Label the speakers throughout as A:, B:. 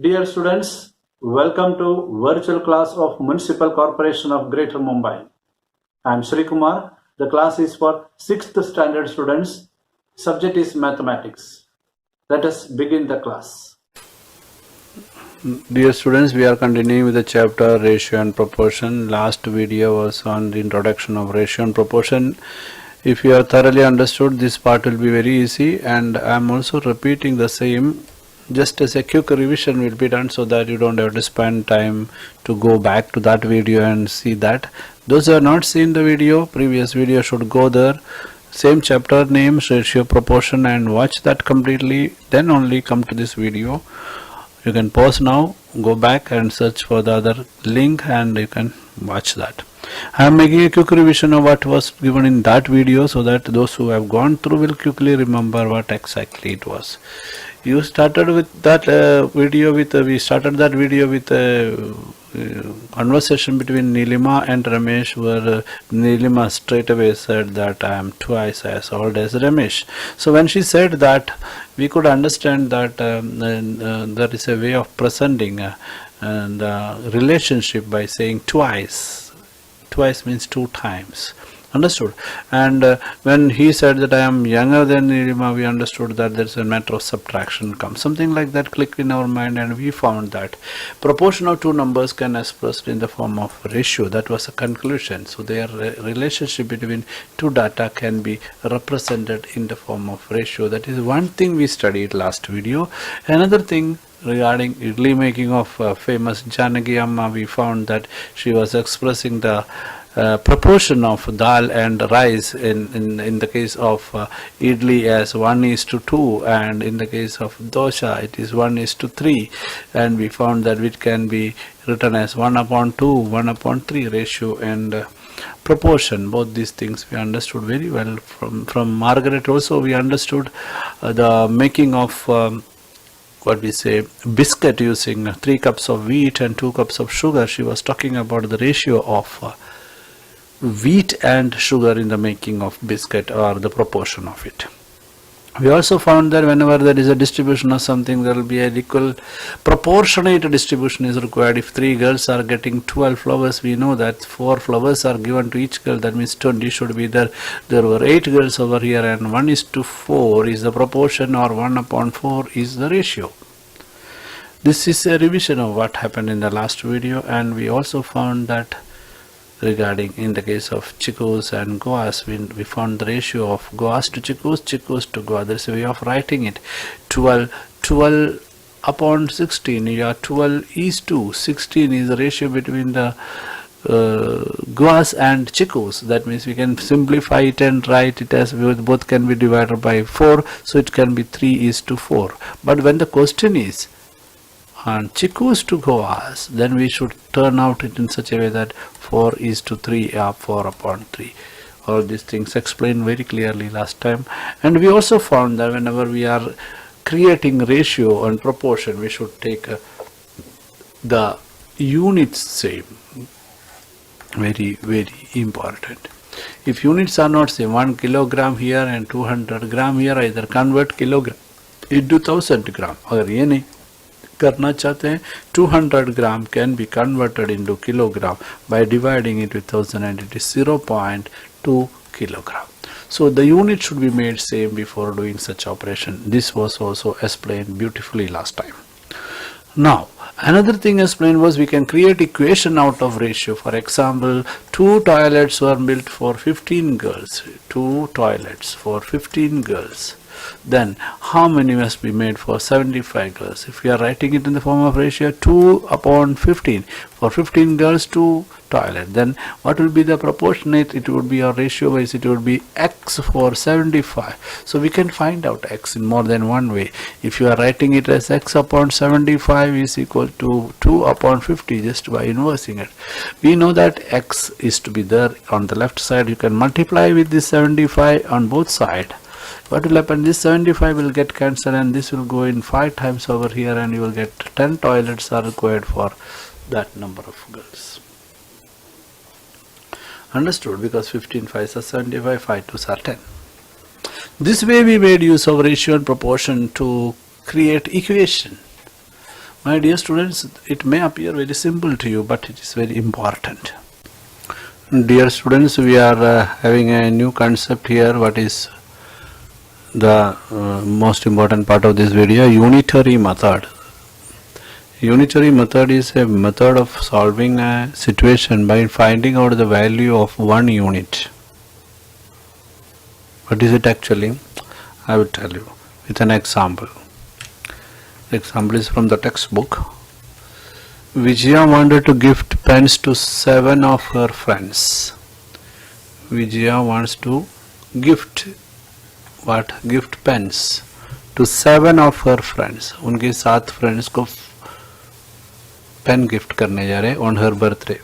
A: Dear students, welcome to virtual class of Municipal Corporation of Greater Mumbai. I am Sri Kumar. The class is for 6th standard students. Subject is mathematics. Let us begin the class.
B: Dear students, we are continuing with the chapter ratio and proportion. Last video was on the introduction of ratio and proportion. If you have thoroughly understood, this part will be very easy, and I am also repeating the same just as a quick revision will be done so that you don't have to spend time to go back to that video and see that. Those who have not seen the video, previous video, should go there, same chapter name, ratio, proportion, and watch that completely, then only come to this video. You can pause now, go back and search for the other link and you can watch that. I am making a quick revision of what was given in that video so that those who have gone through will quickly remember what exactly it was. You started with that video with we started that video with a conversation between Nilima and Ramesh, where Nilima straight away said that I am twice as old as Ramesh. So when she said that, we could understand that there is a way of presenting the relationship by saying twice. Twice means 2 times. Understood? And when he said that I am younger than Nilima, we understood that there is a matter of subtraction comes. Something like that clicked in our mind, and we found that proportion of 2 numbers can be expressed in the form of ratio. That was a conclusion. So their relationship between 2 data can be represented in the form of ratio. That is one thing we studied last video. Another thing regarding idli making of famous Janaki Amma, we found that she was expressing the proportion of dal and rice in the case of idli as 1:2, and in the case of dosha it is 1:3, and we found that it can be written as 1/2, 1/3 ratio and proportion. Both these things we understood very well from Margaret. Also we understood the making of what we say biscuit using 3 cups of wheat and 2 cups of sugar. She was talking about the ratio of wheat and sugar in the making of biscuit, or the proportion of it. We also found that whenever there is a distribution of something, there will be an equal proportionate distribution is required. If 3 girls are getting 12 flowers, we know that 4 flowers are given to each girl. That means 20 should be there. There were 8 girls over here, and 1:4 is the proportion, or 1/4 is the ratio. This is a revision of what happened in the last video, and we also found that regarding in the case of chikus and goas, we found the ratio of goas to chikus, chikus to goa. There is a way of writing it. 12/16, yeah, 12:16 is the ratio between the goas and chikus. That means we can simplify it and write it as both can be divided by 4, so it can be 3:4. But when the question is on chikus to goas, then we should turn out it in such a way that 4:3 or 4/3. All these things explained very clearly last time. And we also found that whenever we are creating ratio and proportion, we should take the units same. Very, very important. If units are not same, 1 kilogram here and 200 gram here, either convert kilogram into 1000 gram. अगर ये नहीं करना चाहते हैं, 200 gram can be converted into kilogram by dividing it with 1000, and it is 0.2 kilogram. So the unit should be made same before doing such operation. This was also explained beautifully last time. Now another thing explained was we can create equation out of ratio. For example, 2 toilets were built for 15 girls. 2 toilets for 15 girls. Then how many must be made for 75 girls? If we are writing it in the form of ratio 2/15 for 15 girls, 2 toilet, then what will be the proportionate? It would be, our ratio wise it would be x for 75. So we can find out x in more than one way. If you are writing it as x/75 is equal to 2/50 just by inversing it, we know that x is to be there on the left side. You can multiply with this 75 on both sides. What will happen? This 75 will get cancelled, and this will go in 5 times over here, and you will get 10 toilets are required for that number of girls. Understood? Because 15 5s are 75, 5 2s are 10. This way we made use of ratio and proportion to create equation. My dear students, it may appear very simple to you, but it is very important. Dear students, we are having a new concept here. What is the most important part of this video? Unitary method. Unitary method is a method of solving a situation by finding out the value of one unit. What is it actually? I will tell you with an example. The example is from the textbook. Vijaya wanted to gift pens to 7 of her friends. Vijaya wants to gift what? Gift pens to 7 of her friends. उनके 7 friends को pen gift करने जा रहे on her birthday.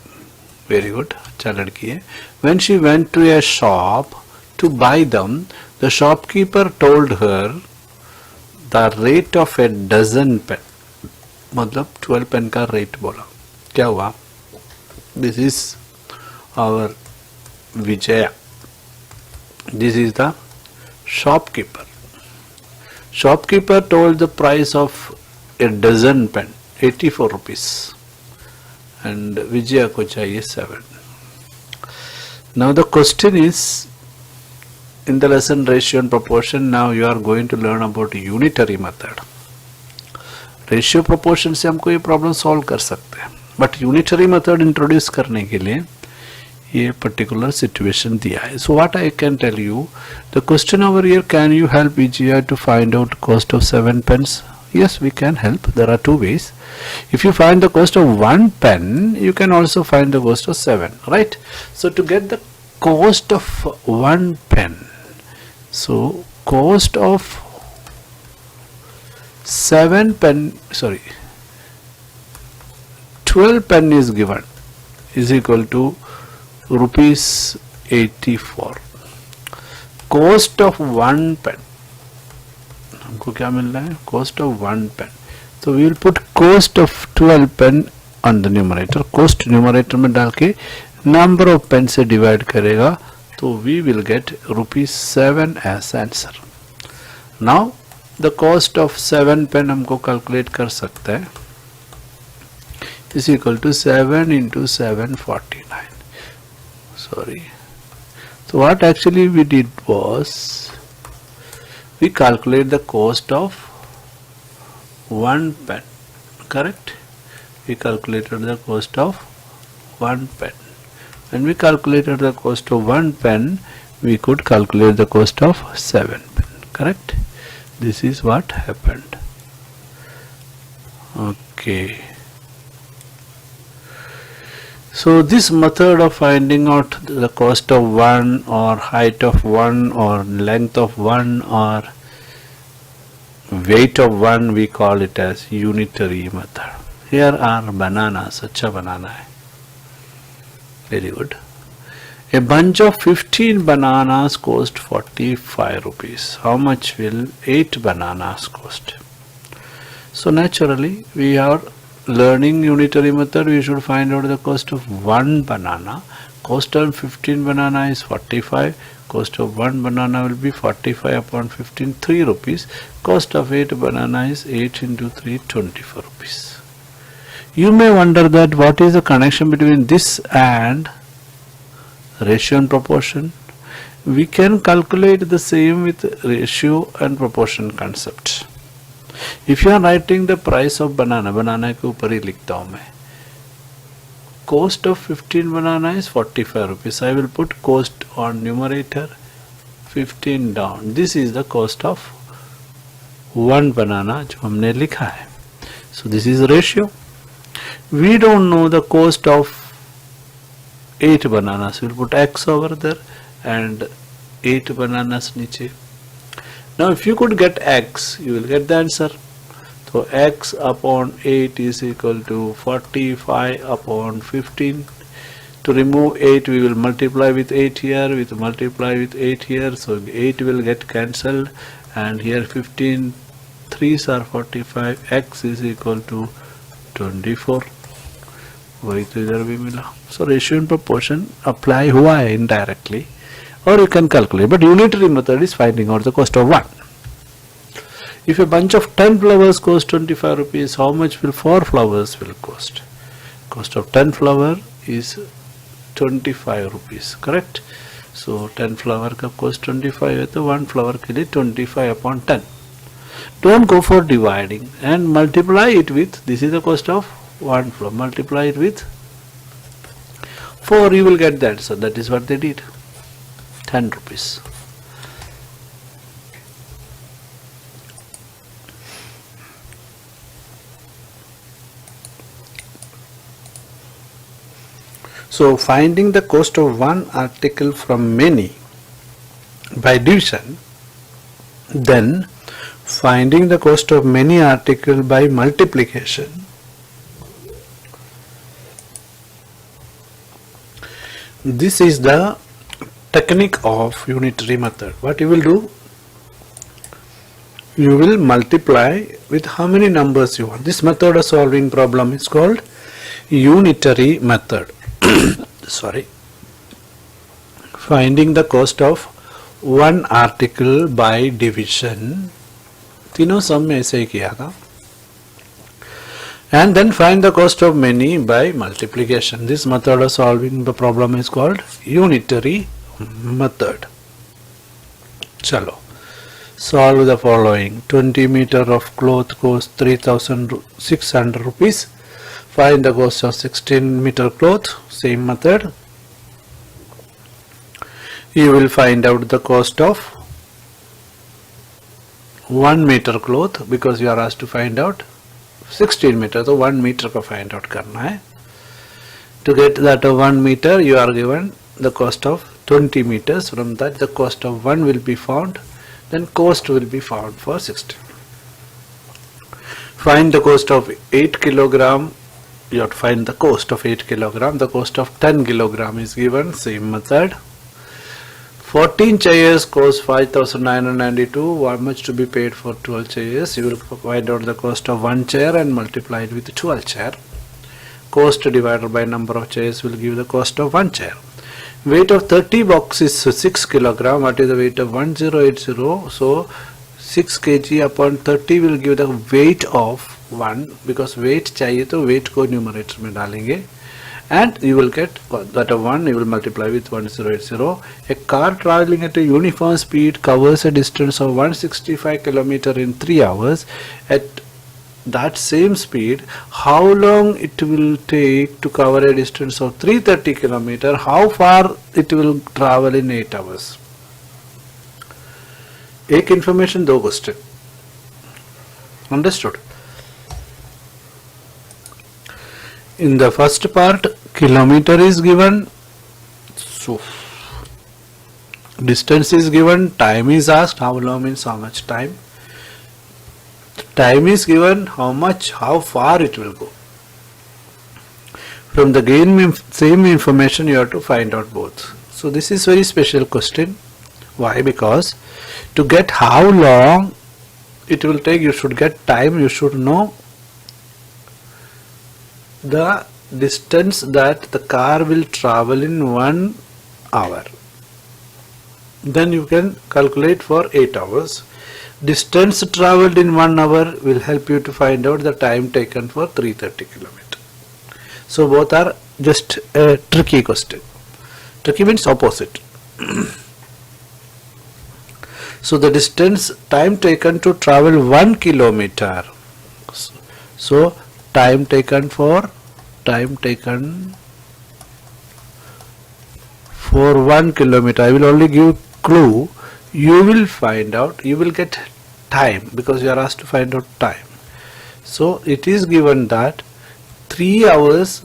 B: Very good. अच्छा लड़की है. When she went to a shop to buy them, the shopkeeper told her the rate of a dozen pen. मतलब 12 pen का रेट बोला. क्या हुआ? This is our Vijaya. This is the shopkeeper. Shopkeeper told the price of a dozen pen 84 rupees and Vijaya को चाहिए 7. Now the question is, in the lesson ratio and proportion, now you are going to learn about unitary method. Ratio proportion से हमको ये problem solve कर सकते हैं, but unitary method introduce करने के लिए ये पर्टिकुलर सिचुएशन दिया है. So what I can tell you, the question over here, can you help Vijaya to find out cost of 7 pens? Yes, we can help. There are 2 ways. If you find the cost of 1 pen, you can also find the cost of 7, right? So to get the cost of 1 pen, so cost of 7 pen, sorry, 12 pen is given is equal to rupees 84. Cost of 1 pen, हमको क्या मिल रहा है? Cost of 1 pen. So we will put cost of 12 pen on the numerator. Cost numerator में डाल के number of pen से divide करेगा, तो we will get rupees 7 as answer. Now the cost of 7 pen हमको calculate कर सकते हैं, is equal to 7 into 749. Sorry. So what actually we did was, we calculate the cost of 1 pen, correct? We calculated the cost of 1 pen. When we calculated the cost of 1 pen, we could calculate the cost of 7 pen, correct? This is what happened. Okay. So this method of finding out the cost of 1 or height of 1 or length of 1 or weight of 1, we call it as unitary method. Here are bananas. अच्छा banana है. Very good. A bunch of 15 bananas cost 45 rupees. How much will 8 bananas cost? So naturally we are learning unitary method. We should find out the cost of 1 banana. Cost of 15 banana is 45. Cost of 1 banana will be 45 upon 15, 3 rupees. Cost of 8 banana is 8 into 3, 24 rupees. You may wonder that what is the connection between this and ratio and proportion. We can calculate the same with ratio and proportion concept. If you are writing the price of banana, banana के ऊपर ही लिखता हूँ मैं. Cost of 15 banana is 45 rupees. I will put cost on numerator, 15 down. This is the cost of 1 banana जो हमने लिखा है. So this is ratio. We don't know the cost of 8 bananas. We will put X over there and 8 bananas नीचे. Now if you could get X, you will get the answer. So X upon 8 is equal to 45 upon 15. To remove 8, we will multiply with 8 here, with multiply with 8 here. So 8 will get cancelled, and here 15 3s are 45. X is equal to 24. वही तो इधर भी मिला. So ratio and proportion apply हुआ है indirectly, or you can calculate, but unitary method is finding out the cost of 1. If a bunch of 10 flowers cost 25 rupees, how much will 4 flowers will cost? Cost of 10 flower is 25 rupees, correct? So 10 flower का cost 25 है तो 1 flower के लिए 25 upon 10. Don't go for dividing and multiply it with, this is the cost of 1 flower, multiply it with 4, you will get that. So that is what they did, 10 rupees. So finding the cost of one article from many by division, then finding the cost of many articles by multiplication. This is the technique of unitary method. What you will do? You will multiply with how many numbers you want. This method of solving problem is called unitary method. Sorry. Finding the cost of one article by division. तीनों सम में ऐसे ही किया था. And then find the cost of many by multiplication. This method of solving the problem is called unitary method. Chalo. Solve the following. 20 meter of cloth costs 3,600 rupees. Find the cost of 16 meter cloth. Same method. You will find out the cost of 1 meter cloth because you are asked to find out 16 meter. So 1 meter को find out करना है. To get that 1 meter, you are given the cost of 20 meters. From that, the cost of 1 will be found. Then cost will be found for 16. Find the cost of 8 kilogram. You have to find the cost of 8 kilogram. The cost of 10 kilogram is given. Same method. 14 chairs cost 5,992. How much to be paid for 12 chairs? You will find out the cost of 1 chair and multiply it with 12 chair. Cost divided by number of chairs will give the cost of 1 chair. Weight of 30 box is 6 kilogram. What is the weight of 1080? So 6 kg upon 30 will give the weight of 1 because weight चाहिए तो weight को numerator में डालेंगे. And you will get that of 1, you will multiply with 1080. A car traveling at a uniform speed covers a distance of 165 km in 3 hours. At that same speed, how long it will take to cover a distance of 330 km? How far it will travel in 8 hours? एक information, दो question. Understood? In the first part, kilometer is given, so distance is given, time is asked, how long means how much time. Time is given, how much, how far it will go. From the same information you have to find out both. So this is very special question. Why? Because to get how long it will take, you should get time, you should know the distance that the car will travel in 1 hour. Then you can calculate for 8 hours. Distance traveled in 1 hour will help you to find out the time taken for 330 km. So both are just a tricky question. Tricky means opposite. So the distance, time taken to travel 1 kilometer. So time taken for 1 kilometer. I will only give clue. You will find out, you will get time because you are asked to find out time. So it is given that 3 hours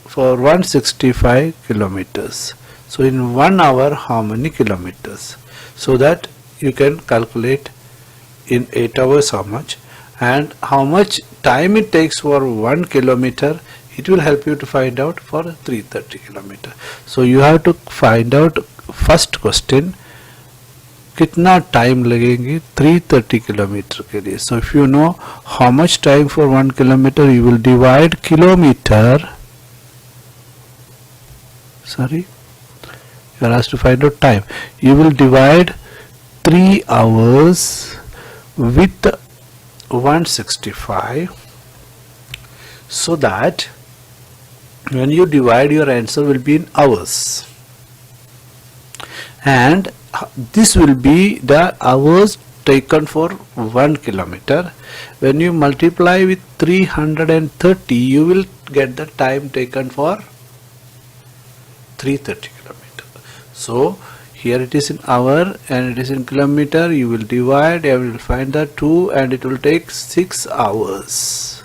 B: for 165 kilometers. So in 1 hour, how many kilometers? So that you can calculate in 8 hours how much, and how much time it takes for 1 kilometer. It will help you to find out for 330 km. So you have to find out first question, कितना time लगेंगे 330 km के लिए. So if you know how much time for 1 kilometer, you will divide kilometer. Sorry, you are asked to find out time. You will divide 3 hours with 165, so that when you divide, your answer will be in hours, and this will be the hours taken for 1 kilometer. When you multiply with 330, you will get the time taken for 330 kilometer. So here it is in hour and it is in kilometer. You will divide, you will find the 2, and it will take 6 hours.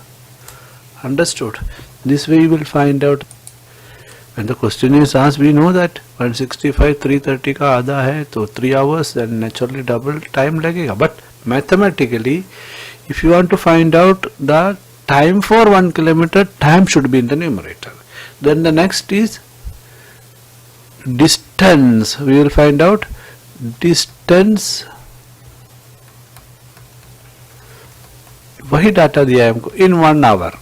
B: Understood? This way you will find out. When the question is asked, we know that 165 330 का आधा है, तो 3 hours, then naturally double time लगेगा. But mathematically, if you want to find out the time for 1 kilometer, time should be in the numerator. Then the next is distance. We will find out distance. वही data दिया है हमको in 1 hour.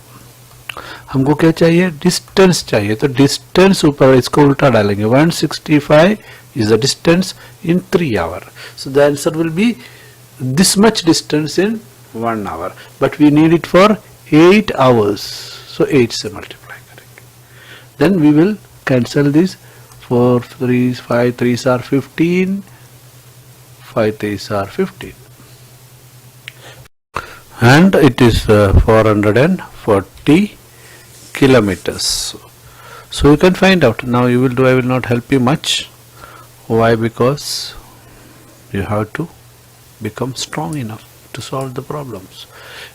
B: हमको क्या चाहिए? Distance चाहिए. तो distance ऊपर इसको उल्टा डालेंगे. 165 is the distance in 3 hours. So the answer will be this much distance in 1 hour. But we need it for 8 hours. So 8 से multiply करेंगे. Then we will cancel this. 4 3s 5 3s are 15. 5 3s are 15. And it is 440 kilometers. So you can find out. Now you will do, I will not help you much. Why? Because you have to become strong enough to solve the problems.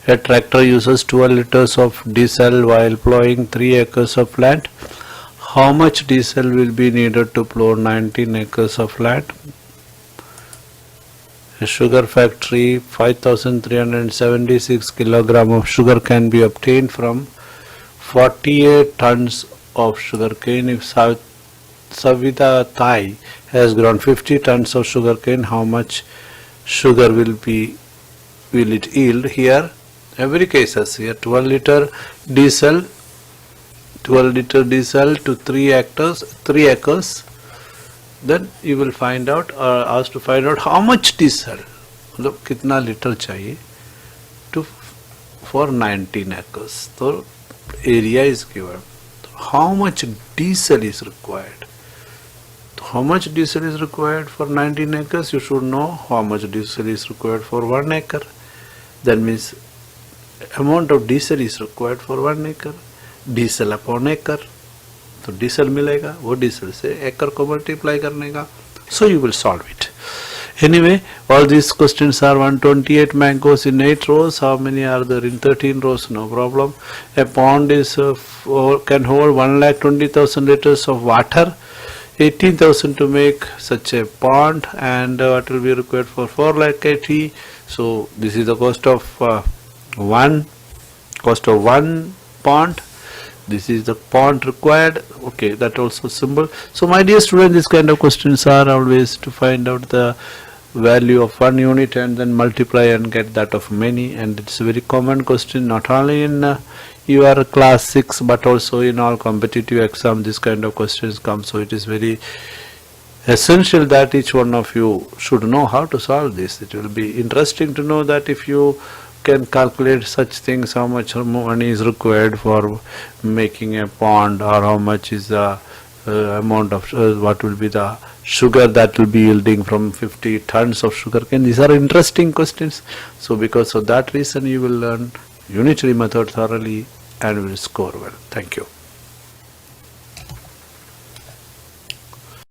B: A tractor uses 12 liters of diesel while plowing 3 acres of land. How much diesel will be needed to plow 19 acres of land? A sugar factory, 5,376 kilogram of sugar can be obtained from 48 tons of sugarcane. If Savita Thai has grown 50 tons of sugarcane, how much sugar will it yield? Here, every case is here 12 liter diesel to 3 acres. Then you will find out, or ask to find out how much diesel, मतलब कितना litre चाहिए for 19 acres. So area is given. How much diesel is required? How much diesel is required for 19 acres? You should know how much diesel is required for 1 acre. That means amount of diesel is required for 1 acre. Diesel upon acre. तो diesel मिलेगा, वो diesel से एकड़ को multiply करने का. So you will solve it. Anyway, all these questions are 128 mangoes in 8 rows. How many are there in 13 rows? No problem. A pond is can hold 1,20,000 liters of water. 18,000 to make such a pond, and what will be required for 4,80,000. So this is the cost of one pond. This is the pond required. Okay, that also simple. So my dear students, this kind of questions are always to find out the value of 1 unit and then multiply and get that of many, and it's a very common question not only in your class 6 but also in all competitive exams. This kind of questions come, so it is very essential that each one of you should know how to solve this. It will be interesting to know that if you can calculate such things, how much money is required for making a pond, or how much is the amount of what will be the sugar that will be yielding from 50 tons of sugar cane. These are interesting questions. So because of that reason, you will learn unitary method thoroughly and will score well. Thank you.